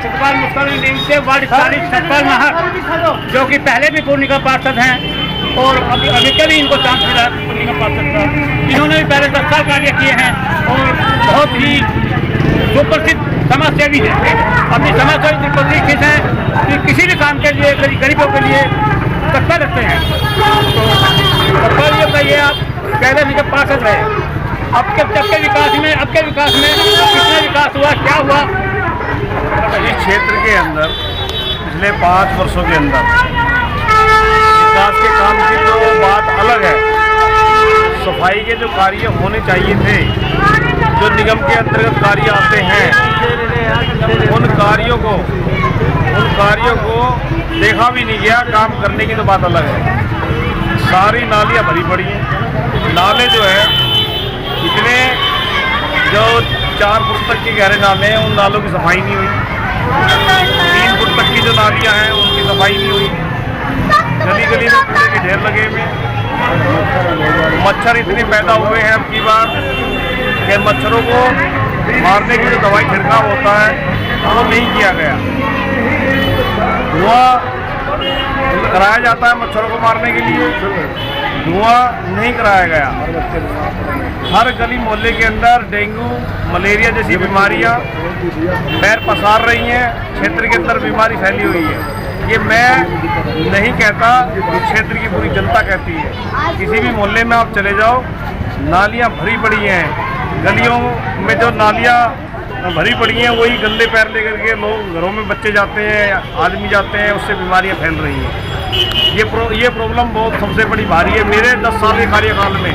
सतपाल मुस्तफा से वार्ड 40 सतपाल महर, जो कि पहले भी पूर्व निगम पार्षद हैं और अभी कभी इनको चांस मिला पूर्व निगम पार्षद का। इन्होंने भी पहले 10 साल कार्य किए हैं और बहुत ही सुप्रसिद्ध समाज सेवी है। अपनी समाज सेवी के प्रति खुश हैं कि किसी भी काम के लिए गरीबों के लिए तत्पर रहते हैं। तो ये बताइए, आप पहले निगम पार्षद रहे, अब के विकास में कितना विकास हुआ, क्या हुआ? इस क्षेत्र के अंदर पिछले 5 वर्षों के अंदर विकास के काम की तो बात अलग है। सफाई के जो कार्य होने चाहिए थे, जो निगम के अंतर्गत कार्य आते हैं, उन कार्यों को देखा भी नहीं गया। काम करने की तो बात अलग है। सारी नालियाँ भरी पड़ी हैं। नाले जो है इतने, जो 4 फुट तक के गहरे नाले हैं, उन नालों की सफाई नहीं हुई। 3 फुट तक की जो नालियाँ हैं उनकी सफाई नहीं हुई। गली गली में कूड़े के ढेर लगे हुए। मच्छर इतने पैदा हुए हैं अब की बार कि मच्छरों को मारने की जो दवाई छिड़काव होता है वो नहीं किया गया। धुआं कराया जाता है मच्छरों को मारने के लिए, धुआं नहीं कराया गया। हर गली मोहल्ले के अंदर डेंगू, मलेरिया जैसी बीमारियां पैर पसार रही हैं। क्षेत्र के अंदर बीमारी फैली हुई है। ये मैं नहीं कहता, क्षेत्र की पूरी जनता कहती है। किसी भी मोहल्ले में आप चले जाओ, नालियां भरी पड़ी हैं। गलियों में जो नालियां भरी पड़ी हैं वही गंदे पैर लेकर के लोग घरों में, बच्चे जाते हैं, आदमी जाते हैं, उससे बीमारियां फैल रही हैं। ये प्रॉब्लम बहुत सबसे बड़ी भारी है। मेरे 10 साल के कार्यकाल में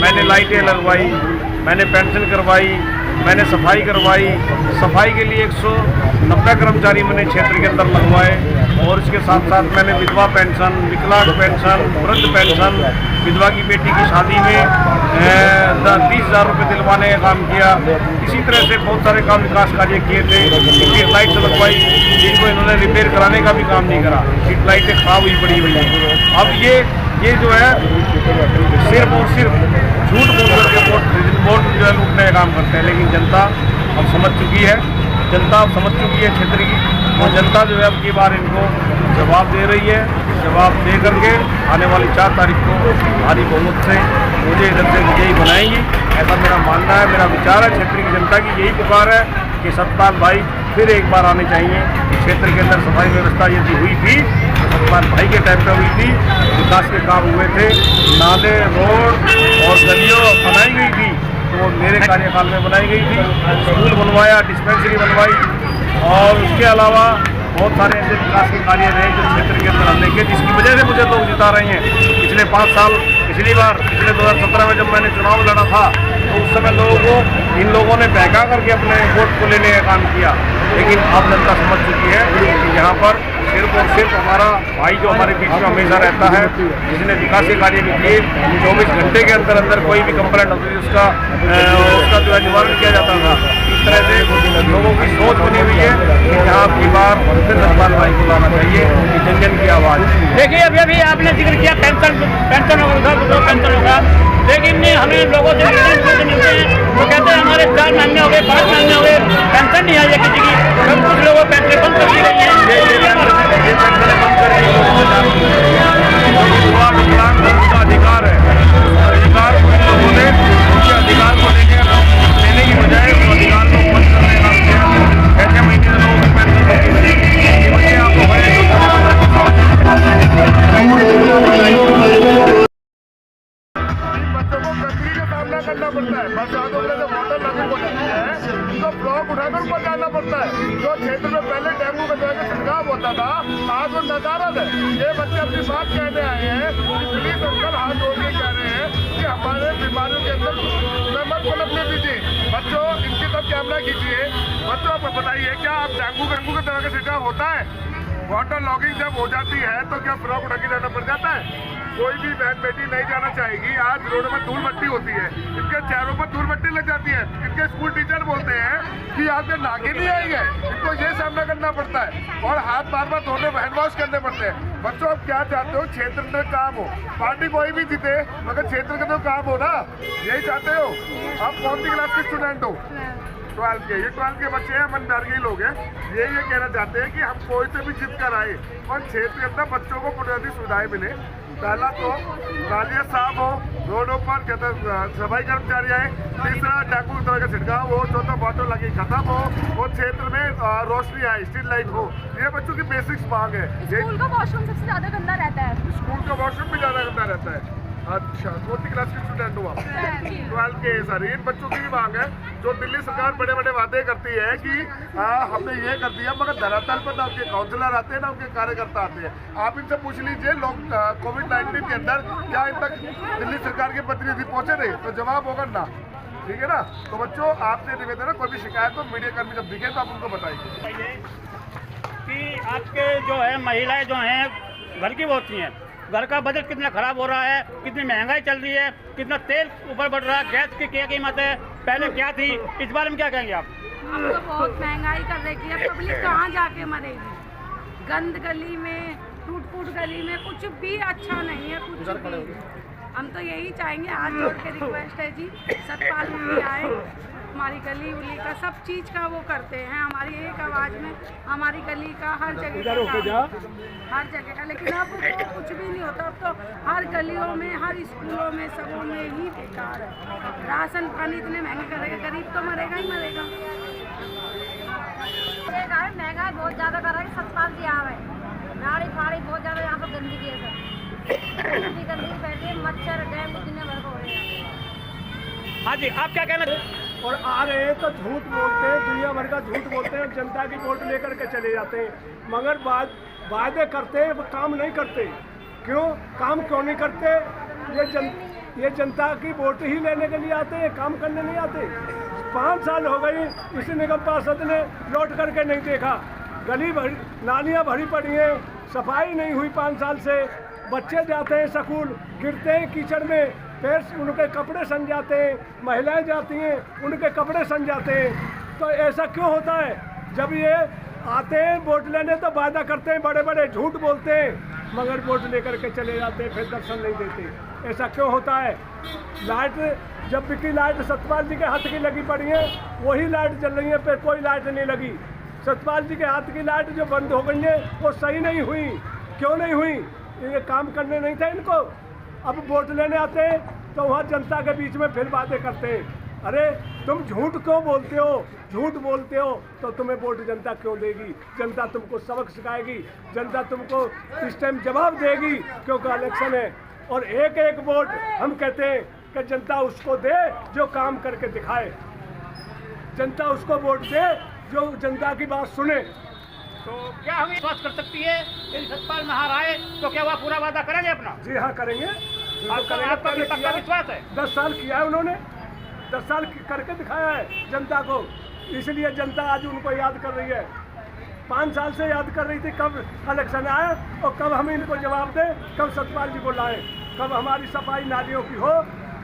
मैंने लाइटें लगवाई, मैंने पेंशन करवाई, मैंने सफाई करवाई। सफाई के लिए 190 कर्मचारी मैंने क्षेत्र के अंदर लगवाए और इसके साथ साथ मैंने विधवा पेंशन, विकलांग पेंशन, वृद्ध पेंशन, विधवा की बेटी की शादी में 30,000 रुपये दिलवाने का काम किया। इसी तरह से बहुत सारे काम विकास कार्य किए थे। स्ट्रीट लाइट लगवाई, जिनको इन्होंने रिपेयर कराने का भी काम नहीं करा। स्ट्रीट लाइटें खराब हुई पड़ी हुई हैं। अब ये जो है सिर्फ और सिर्फ झूठ बोल करके वोट जो है लूटने का काम करते हैं। लेकिन जनता अब समझ चुकी है, क्षेत्र की, और जनता जो है अब की बार इनको जवाब दे रही है। जवाब दे करके आने वाली 4 तारीख को भारी बहुमत से मुझे इधर से विजयी बनाएंगी, ऐसा मेरा मानना है, मेरा विचार है। क्षेत्र की जनता की यही पुकार है कि सतपाल भाई फिर एक बार आने चाहिए। क्षेत्र के अंदर सफाई व्यवस्था यदि हुई थी तो सतपाल भाई के टाइम पे हुई थी। विकास के काम हुए थे, नाले, रोड और गलियों बनाई गई थी तो मेरे कार्यकाल में बनाई गई थी। स्कूल बनवाया, डिस्पेंसरी बनवाई और उसके अलावा बहुत सारे ऐसे विकास के कार्य रहे जो क्षेत्र के अंदर हमने किए, जिसकी वजह से मुझे लोग जिता रहे हैं। पिछले 5 साल, पिछले 2017 में जब मैंने चुनाव लड़ा था तो उस समय इन लोगों ने बहका करके अपने वोट को लेने का काम किया। लेकिन अब जनता समझ चुकी है कि यहाँ पर सिर्फ और सिर्फ हमारा भाई जो हमारे बीच में हमेशा रहता है, जिसने विकास के कार्य भी किए, 24 घंटे के अंदर अंदर कोई भी कंप्लेंट होती थी उसका जो है निवारण किया जाता था। इस तरह से लोगों की सोच बनी हुई है कि यहाँ की बार फिर सतपाल भाई को लाना चाहिए, जन जन की आवाज़। देखिए अभी अभी आपने जिक्र किया पेंशन होगा, लेकिन हमें लोगों से मिलते हैं वो कहते हैं हमारे 4 महीने हो गए, 5 महीने हो गए, पेंशन नहीं आई है किसी की। सब कुछ लोगों पेंशन बंद कर दी गई है। अधिकार है, अधिकार को इन लोगों ने उनके अधिकार को लेने की बजाय उस अधिकार को बंद करने का किया। 6 महीने से लोगों की पेंशन बच्चे आपको करना पड़ता है। बरसातों में जब वाटर लागू हो जाती है तो ब्लॉक उठाकर ऊपर जाना पड़ता है। जो क्षेत्र में पहले डेंगू का दवा का छिड़काव होता था, आज वो नदारत है। ये बच्चे अपनी बात कहने आए हैं कि प्लीज अंकल हाथ जोड़ के कह रहे हैं कि हमारे बीमारियों के अंदर नंबर पलटने दीजिए। बच्चों इनकी तरफ कैमरा कीजिए। बच्चों आप बताइए, क्या आप डेंगू का दवा का छिड़काव होता है? वाटर लॉगिंग जब हो जाती है तो क्या ब्लॉक उठा के जाना पड़ जाता है? कोई भी बहन बेटी नहीं जाना चाहेगी। आज रोड में धूल मट्टी होती है, इनके चेहरों पर धूल मट्टी लग जाती है। इनके स्कूल टीचर बोलते हैं कि आप ये नाके नहीं आएंगे, इनको ये सामना करना पड़ता है और हाथ बार बार धोने, हैंड वॉश करने पड़ते हैं। बच्चों आप क्या चाहते हो? क्षेत्र में काम हो, पार्टी कोई भी जीते मगर क्षेत्र का तो काम हो ना, यही चाहते हो। आप कौन सी क्लास के स्टूडेंट हो? 12 के, ये 12 के बच्चे हैं, मनदार के ही लोग हैं। ये कहना चाहते हैं कि हम कोई से भी जिद कर आए और क्षेत्र के अंदर बच्चों को बुनियादी सुविधाएं मिले। पहला तो नालियाँ साफ हो, रोडों पर सफाई कर्मचारी आए, तीसरा डाकू तरह का छिड़काव हो, चौथा वाटर लगी खत्म हो और क्षेत्र में रोशनी आए, स्ट्रीट लाइट हो। ये बच्चों की बेसिक्स मांग है। स्कूल का वॉशरूम सबसे ज्यादा गंदा रहता है। स्कूल का वॉशरूम भी ज़्यादा गंदा रहता है। अच्छा, कौन सी क्लास के स्टूडेंट हो आप? 12 के। सर, इन बच्चों की भी मांग है। जो दिल्ली सरकार बड़े बड़े वादे करती है कि हमने ये कर दिया, मगर धरातल पर ना उनके काउंसलर आते हैं ना उनके कार्यकर्ता आते हैं। आप इनसे पूछ लीजिए, लोग कोविड-19 के अंदर क्या इन तक दिल्ली सरकार के प्रतिनिधि पहुंचे थे? तो जवाब होगा ना। ठीक है ना। तो बच्चों, आपसे निवेदन है, कोई भी शिकायत हो मीडिया कर्मी जब दिखे तो आप उनको बताइए कि आपके जो है महिलाएं जो हैं घर की होती हैं, घर का बजट कितना खराब हो रहा है, कितनी महंगाई चल रही है, कितना तेल ऊपर बढ़ रहा है, गैस की क्या कीमत है, पहले क्या थी, इस बारे में क्या कहेंगे आप? हम तो बहुत महंगाई कर रही है, पब्लिक कहाँ जाके मरेगी? गंद गली में, टूट फूट गली में कुछ भी अच्छा नहीं है, कुछ भी। हम तो यही चाहेंगे, हाथ जोड़ के रिक्वेस्ट है जी, सतपाल जी आए, हमारी गली उली का सब चीज़ का वो करते हैं, हमारी एक आवाज़ में हमारी गली का हर जगह हर जगह का। लेकिन अब तो कुछ भी नहीं होता, अब तो हर गलियों में, हर स्कूलों में, सबों में ही बेकार है। राशन पानी इतने महंगे करेगा, गरीब तो मरेगा ही मरेगा। महंगाई बहुत ज़्यादा कर रहा है, सतपाल जी आ रहे हैं, गाड़ी फाड़ी बहुत ज़्यादा यहाँ पर गंदगी है सर, गंदगी बैठी है, मच्छर डेंगू दुनिया भर हो रहे हैं। हाँ जी, आप क्या कहना? और आ रहे हैं तो झूठ बोलते हैं, दुनिया भर का झूठ बोलते हैं, जनता की वोट लेकर के चले जाते हैं, मगर वादे करते हैं, काम नहीं करते। क्यों काम क्यों नहीं करते? ये जनता की वोट ही लेने के लिए आते हैं, काम करने नहीं आते। 5 साल हो गई, इसी निगम पार्षद ने लौट करके नहीं देखा। गली भरी, नालियाँ भरी पड़ी हैं, सफाई नहीं हुई 5 साल से। बच्चे जाते हैं स्कूल, गिरते हैं कीचड़ में, पैर उनके कपड़े सन जाते हैं, महिलाएं जाती हैं उनके कपड़े सन जाते हैं। तो ऐसा क्यों होता है? जब ये आते हैं वोट लेने तो वादा करते हैं, बड़े बड़े झूठ बोलते हैं, मगर वोट लेकर के चले जाते हैं, फिर दर्शन नहीं देते। ऐसा क्यों होता है? लाइट जब बिकी लाइट सतपाल जी के हाथ की लगी पड़ी है, वही लाइट जल रही है, फिर कोई लाइट नहीं लगी। सतपाल जी के हाथ की लाइट जो बंद हो गई है वो सही नहीं हुई। क्यों नहीं हुई? ये काम करने नहीं था इनको। अब वोट लेने आते हैं तो वहाँ जनता के बीच में फिर बातें करते हैं। अरे तुम झूठ क्यों बोलते हो? झूठ बोलते हो तो तुम्हें वोट जनता क्यों देगी? जनता तुमको सबक सिखाएगी, जनता तुमको इस टाइम जवाब देगी, क्योंकि इलेक्शन है। और एक एक वोट हम कहते हैं कि जनता उसको दे जो काम करके दिखाए, जनता उसको वोट दे जो जनता की बात सुने। तो क्या हम विश्वास कर सकती है यदि सतपाल महार आए तो क्या वह पूरा वादा करेंगे अपना? जी हाँ, करेंगे। आपका पक्का विश्वास है? 10 साल किया है उन्होंने, 10 साल करके दिखाया है जनता को, इसलिए जनता आज उनको याद कर रही है। 5 साल से याद कर रही थी कब इलेक्शन आए और कब हम इनको जवाब दें, कब सतपाल जी को लाएं, कब हमारी सफाई नालियों की हो,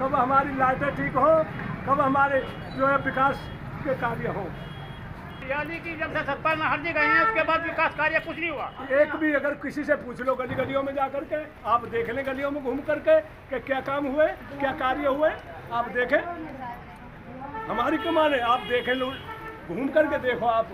कब हमारी लाइटें ठीक हो, कब हमारे जो है विकास के कार्य हों। यानी कि जब से सतपाल महार जी गए हैं उसके बाद विकास कार्य कुछ नहीं हुआ? एक भी अगर किसी से पूछ लो गली गलियों में जा करके, आप देख लें गलियों में घूम करके कि क्या काम हुए, क्या कार्य हुए, आप देखें। हमारी कमान है, आप देखें, घूम करके देखो आप।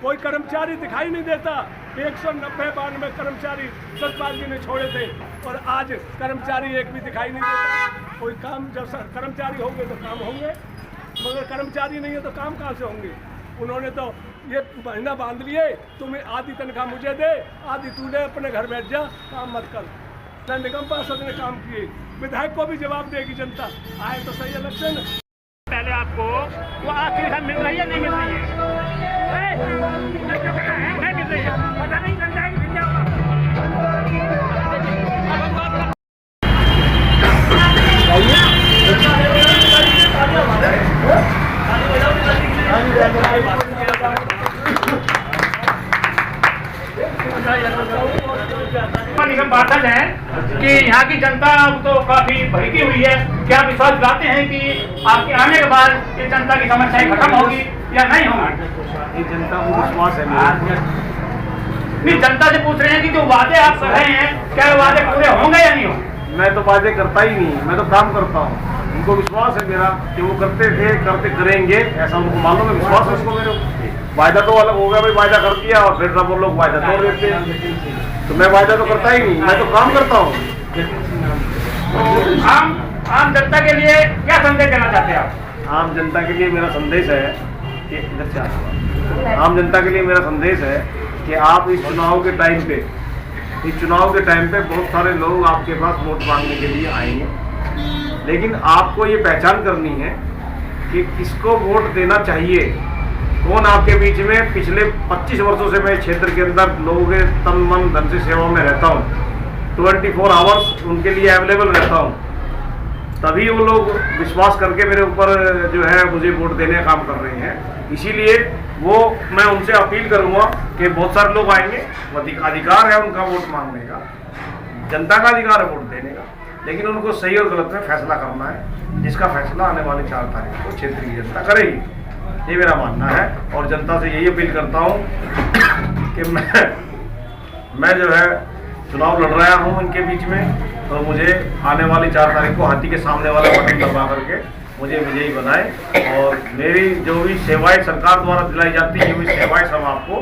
कोई कर्मचारी दिखाई नहीं देता। 190-92 कर्मचारी सतपाल जी ने छोड़े थे और आज कर्मचारी एक भी दिखाई नहीं देता। कोई काम, जब कर्मचारी होंगे तो काम होंगे, मगर कर्मचारी नहीं है तो काम कहाँ से होंगे? उन्होंने तो ये महीना बांध लिए, तुम्हें आधी तनख्वाह मुझे दे, आधी तू ले, अपने घर बैठ जा, काम मत कर। न निगम पार्षद ने काम किए, विधायक को भी जवाब देगी जनता। आए तो सही इलेक्शन। पहले आपको वो आखिर मिल रही है नहीं मिल रही है? नहीं मिल रही है, पता नहीं मिल जाएगी, मिल जाएगा। निगम पार्षद है कि यहाँ की जनता तो काफी भड़की हुई है, क्या विश्वास दिलाते हैं कि आपके आने के बाद ये जनता की समस्याएं खत्म होगी या नहीं होगी? जनता को विश्वास है। नहीं, जनता से पूछ रहे हैं कि जो वादे आप कर रहे हैं क्या वादे पूरे होंगे या नहीं होंगे? मैं तो वादे करता ही नहीं, मैं तो काम करता हूँ। उनको विश्वास है मेरा कि वो करते थे, करते करेंगे, ऐसा उनको मालूम है, विश्वास है उसको मेरे। वायदा तो अलग हो गया भाई, वायदा कर दिया और फिर वो लोग वायदा तोड़ देते हैं, तो मैं वायदा तो करता ही नहीं, मैं तो काम करता हूँ। आम जनता के लिए क्या संदेश देना चाहते हैं आप? आम जनता के लिए मेरा संदेश है कि आम जनता के लिए मेरा संदेश है कि आप इस चुनाव के टाइम पे बहुत सारे लोग आपके पास वोट मांगने के लिए आएंगे, लेकिन आपको ये पहचान करनी है कि किसको वोट देना चाहिए। कौन आपके बीच में पिछले 25 वर्षों से मैं क्षेत्र के अंदर लोगों के तन मन धन से सेवा में रहता हूँ, 24 आवर्स उनके लिए अवेलेबल रहता हूँ, तभी वो लोग विश्वास करके मेरे ऊपर जो है मुझे वोट देने का काम कर रहे हैं। इसीलिए मैं उनसे अपील करूंगा कि बहुत सारे लोग आएंगे, अधिकार है उनका वोट मांगने का, जनता का अधिकार है वोट देने का, लेकिन उनको सही और गलत में फैसला करना है, जिसका फैसला आने वाली 4 तारीख को क्षेत्र की जनता करेगी, ये मेरा मानना है। और जनता से यही अपील करता हूँ कि मैं जो है चुनाव लड़ रहा हूँ इनके बीच में, तो मुझे आने वाली 4 तारीख को हाथी के सामने वाला बटन दबा करके मुझे विजयी बनाए, और मेरी जो भी सेवाएं सरकार द्वारा दिलाई जाती है वो सेवाएं सब आपको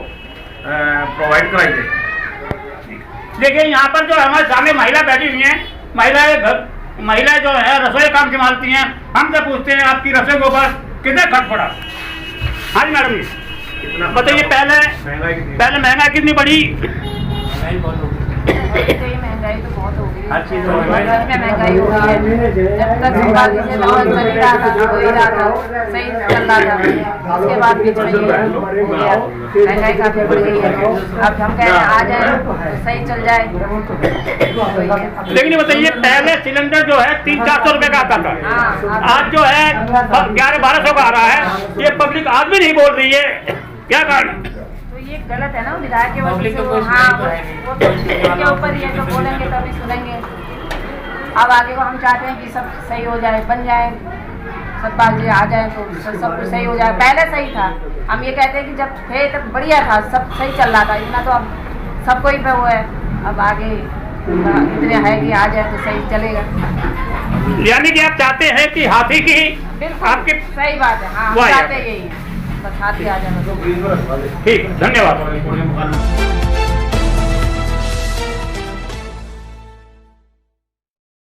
प्रोवाइड कराई जाएगी। देखिए यहाँ पर जो हमारे सामने महिला बैठी हुई हैं, महिलाएं जो है रसोई काम संभालती हैं, हमसे पूछते हैं आपकी रसोई के ऊपर कितना खर्च पड़ा। हाँ जी मैडम जी बताइए, पहले महंगाई कितनी बढ़ी? महंगाई तो बहुत हो गई, हर चीज़ महंगाई हो गई है। जब तक सरकार से लाभ चल रहा था, हो ही रहा था, सही चल रहा था, उसके बाद बीच में महंगाई काफी बढ़ गई है। अब हम कह रहे हैं आ जाए तो सही चल जाए। लेकिन बताइए, पहले सिलेंडर जो है 300-400 रुपए का आता था, आज जो है 1100-1200 का आ रहा है। ये पब्लिक आज भी नहीं बोल रही है, क्या कारण? ये गलत है ना, विधायक के वजह से। हाँ, वो तो इसके ऊपर ये जो बोलेंगे तभी सुनेंगे। अब आगे को हम चाहते हैं कि सब सही हो जाए, बन जाए, सतपाल जी आ जाए तो सब कुछ सही हो जाए। पहले सही था, हम ये कहते हैं कि जब थे तब बढ़िया था, सब सही चल रहा था, इतना तो अब सबको ही पे हुआ है। अब आगे इतने है कि आ जाए तो सही चलेगा। यानी कि आप चाहते हैं कि हाथी की आपकी सही बात है। हाँ, हम चाहते यही है, बस हाथी आ जाए। ठीक, धन्यवाद।